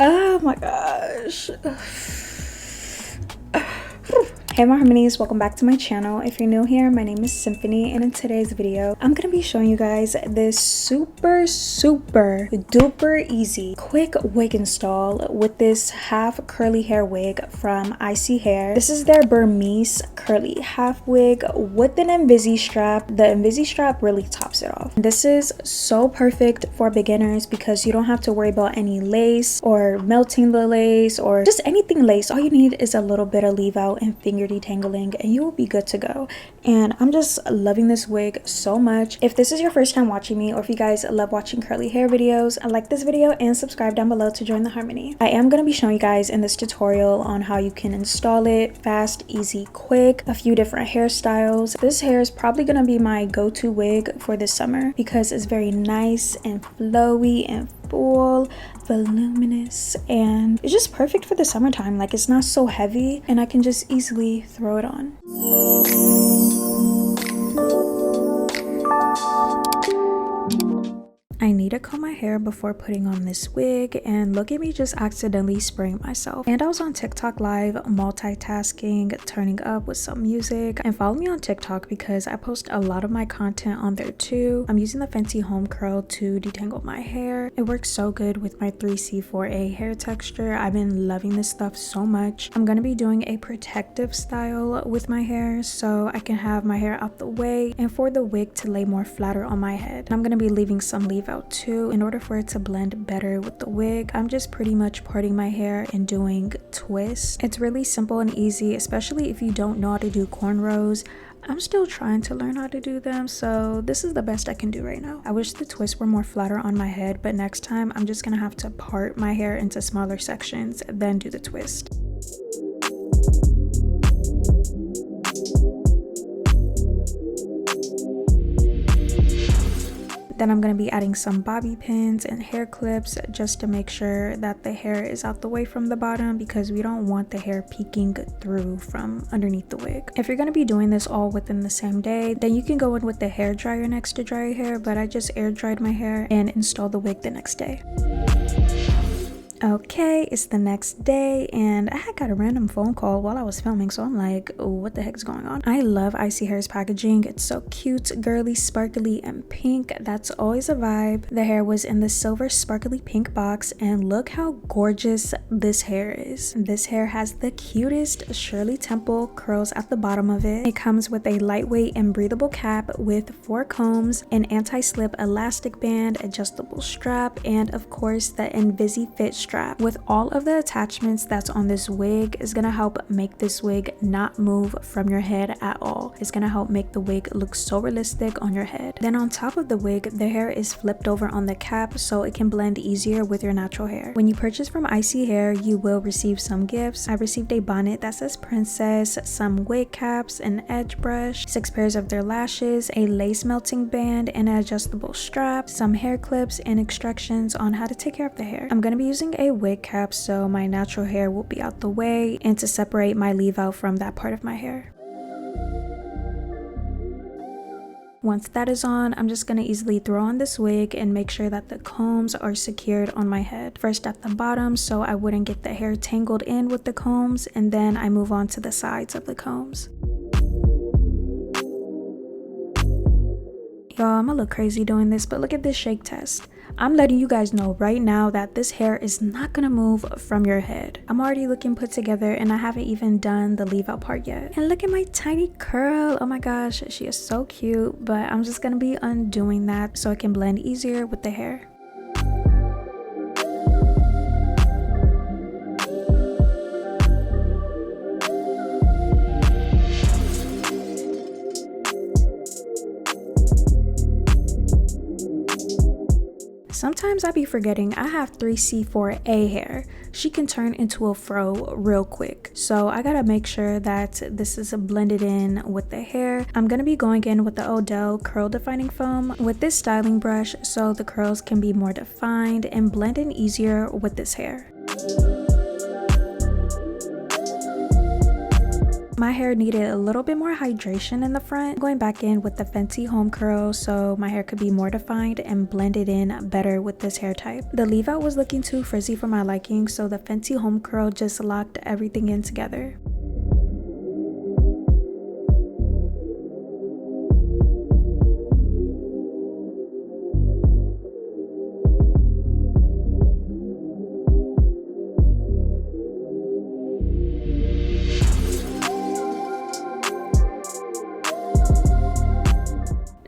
Oh my gosh. Hey my harmonies, welcome back to my channel. If you're new here, my name is Symphony, and in today's video I'm gonna be showing you guys this super duper easy quick wig install with this half curly hair wig from ISEE Hair. This is their Burmese curly half wig with an ISEE strap. The ISEE strap really tops it off. This is so perfect for beginners because you don't have to worry about any lace or melting the lace or just anything lace. All you need is a little bit of leave out and finger detangling and you will be good to go. And I'm just loving this wig so much. If this is your first time watching me, or if you guys love watching curly hair videos, like this video and subscribe down below to join the harmony. I am going to be showing you guys in this tutorial on how you can install it fast, easy, quick, a few different hairstyles. This hair is probably going to be my go-to wig for this summer because it's very nice and flowy and full, voluminous, and it's just perfect for the summertime. Like, it's not so heavy and I can just easily throw it on. I need to comb my hair before putting on this wig, and look at me just accidentally spraying myself. And I was on TikTok live multitasking, turning up with some music. And follow me on TikTok because I post a lot of my content on there too. I'm using the Fenty Home Curl to detangle my hair. It works so good with my 3C4A hair texture. I've been loving this stuff so much. I'm gonna be doing a protective style with my hair so I can have my hair out the way and for the wig to lay more flatter on my head. I'm gonna be leaving some leave out too in order for it to blend better with the wig. I'm just pretty much parting my hair and doing twists. It's really simple and easy, especially if you don't know how to do cornrows. I'm still trying to learn how to do them, so this is the best I can do right now. I wish the twists were more flatter on my head, but next time I'm just gonna have to part my hair into smaller sections, then do the twist. Then I'm going to be adding some bobby pins and hair clips just to make sure that the hair is out the way from the bottom because we don't want the hair peeking through from underneath the wig. If you're going to be doing this all within the same day, then you can go in with the hair dryer next to dry your hair, but I just air dried my hair and installed the wig the next day. Okay, it's the next day and I had got a random phone call while I was filming, so I'm like, oh, what the heck is going on? I love ISEE Hair's packaging. It's so cute, girly, sparkly, and pink. That's always a vibe. The hair was in the silver sparkly pink box and look how gorgeous this hair is. This hair has the cutest Shirley Temple curls at the bottom of it. It comes with a lightweight and breathable cap with 4 combs, an anti-slip elastic band, adjustable strap, and of course the ISEE Fit strap. With all of the attachments that's on this wig is gonna help make this wig not move from your head at all. It's gonna help make the wig look so realistic on your head. Then on top of the wig, the hair is flipped over on the cap so it can blend easier with your natural hair. When you purchase from ISEE Hair, you will receive some gifts. I received a bonnet that says princess, some wig caps, an edge brush, 6 pairs of their lashes, a lace melting band, and an adjustable strap, some hair clips, and instructions on how to take care of the hair. I'm gonna be using a wig cap so my natural hair will be out the way and to separate my leave out from that part of my hair. Once that is on, I'm just going to easily throw on this wig and make sure that the combs are secured on my head. First at the bottom so I wouldn't get the hair tangled in with the combs, and then I move on to the sides of the combs. Y'all, I'm gonna look crazy doing this, but look at this shake test. I'm letting you guys know right now that this hair is not gonna move from your head. I'm already looking put together and I haven't even done the leave out part yet. And look at my tiny curl. Oh my gosh, she is so cute, but I'm just gonna be undoing that so it can blend easier with the hair. Sometimes I be forgetting I have 3C4A hair. She can turn into a fro real quick. So I gotta make sure that this is blended in with the hair. I'm gonna be going in with the Odell curl defining foam with this styling brush so the curls can be more defined and blend in easier with this hair. My hair needed a little bit more hydration in the front. I'm going back in with the Fenty Home Curl so my hair could be more defined and blended in better with this hair type. The leave out was looking too frizzy for my liking, so the Fenty Home Curl just locked everything in together.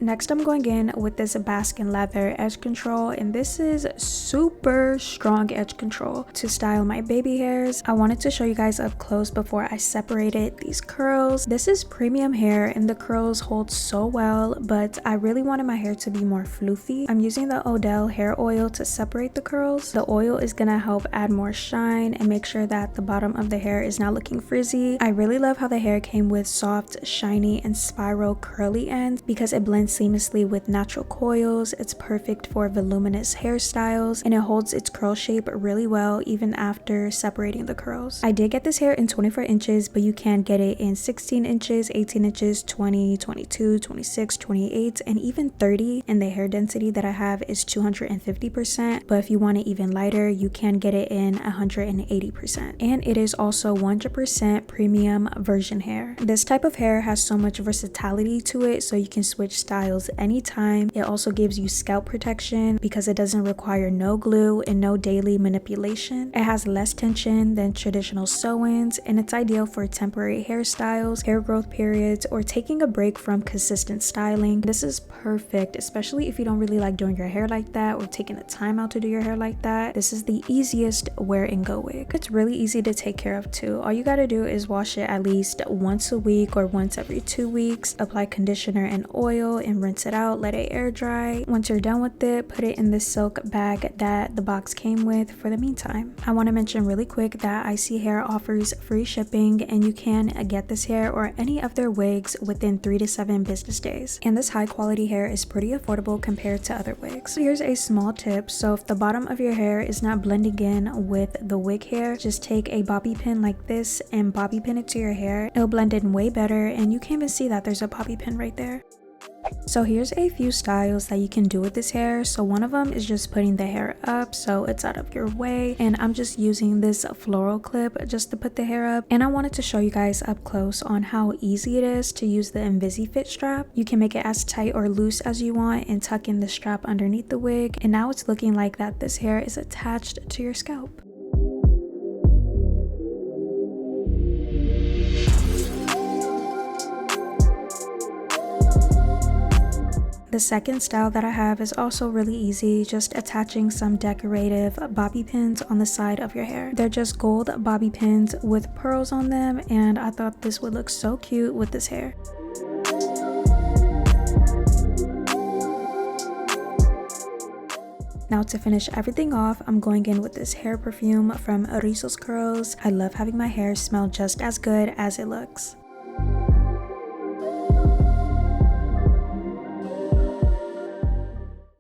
Next, I'm going in with this Baskin Leather edge control, and this is super strong edge control to style my baby hairs. I wanted to show you guys up close before I separated these curls. This is premium hair and the curls hold so well, but I really wanted my hair to be more floofy. I'm using the Odell hair oil to separate the curls. The oil is gonna help add more shine and make sure that the bottom of the hair is not looking frizzy. I really love how the hair came with soft, shiny, and spiral curly ends because it blends seamlessly with natural coils. It's perfect for voluminous hairstyles and it holds its curl shape really well even after separating the curls. I did get this hair in 24 inches, but you can get it in 16 inches, 18 inches, 20, 22, 26, 28, and even 30. And the hair density that I have is 250%, but if you want it even lighter, you can get it in 180%. And it is also 100% premium virgin hair. This type of hair has so much versatility to it, so you can switch styles anytime. It also gives you scalp protection because it doesn't require no glue and no daily manipulation. It has less tension than traditional sew-ins, and it's ideal for temporary hairstyles, hair growth periods, or taking a break from consistent styling. This is perfect, especially if you don't really like doing your hair like that or taking the time out to do your hair like that. This is the easiest wear and go wig. It's really easy to take care of too. All you gotta do is wash it at least once a week or once every 2 weeks. Apply conditioner and oil and rinse it out, let it air dry. Once you're done with it, put it in the silk bag that the box came with for the meantime. I want to mention really quick that ISEE Hair offers free shipping and you can get this hair or any of their wigs within 3 to 7 business days. And this high quality hair is pretty affordable compared to other wigs. So here's a small tip. So if the bottom of your hair is not blending in with the wig hair, just take a bobby pin like this and bobby pin it to your hair. It'll blend in way better and you can't even see that there's a bobby pin right there. So here's a few styles that you can do with this hair. So one of them is just putting the hair up so it's out of your way, and I'm just using this floral clip just to put the hair up. And I wanted to show you guys up close on how easy it is to use the InvisiFit strap. You can make it as tight or loose as you want and tuck in the strap underneath the wig, and now it's looking like that this hair is attached to your scalp. The second style that I have is also really easy, just attaching some decorative bobby pins on the side of your hair. They're just gold bobby pins with pearls on them, and I thought this would look so cute with this hair. Now to finish everything off, I'm going in with this hair perfume from Rizos Curls. I love having my hair smell just as good as it looks.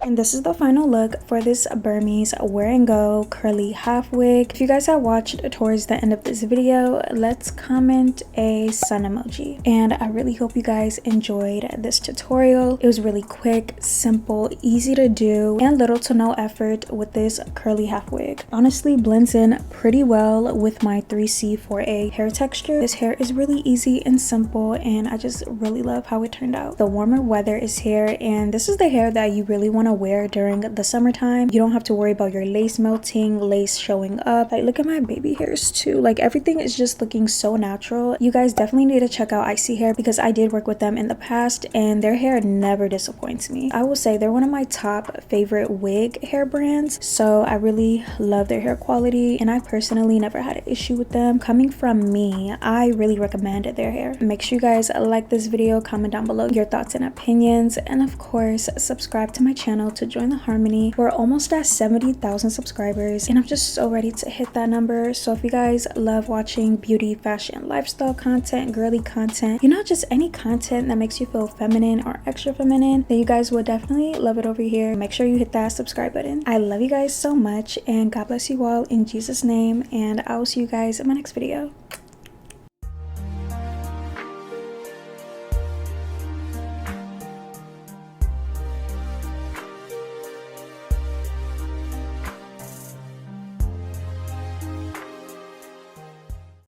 And this is the final look for this Burmese wear and go curly half wig. If you guys have watched towards the end of this video, let's comment a sun emoji. And I really hope you guys enjoyed this tutorial. It was really quick, simple, easy to do, and little to no effort with this curly half wig. Honestly blends in pretty well with my 3C4A hair texture. This hair is really easy and simple, and I just really love how it turned out. The warmer weather is here, and this is the hair that you really want to wear during the summertime. You don't have to worry about your lace melting, lace showing up. Like, look at my baby hairs too. Like, everything is just looking so natural. You guys definitely need to check out ISEE Hair because I did work with them in the past and their hair never disappoints me. I will say they're one of my top favorite wig hair brands, so I really love their hair quality, and I personally never had an issue with them. Coming from me, I really recommend their hair. Make sure you guys like this video, comment down below your thoughts and opinions, and of course subscribe to my channel to join the harmony. We're almost at 70,000 subscribers, and I'm just so ready to hit that number. So if you guys love watching beauty, fashion, lifestyle content, girly content, you know, just any content that makes you feel feminine or extra feminine, then you guys would definitely love it over here. Make sure you hit that subscribe button. I love you guys so much, and God bless you all in Jesus' name, and I will see you guys in my next video.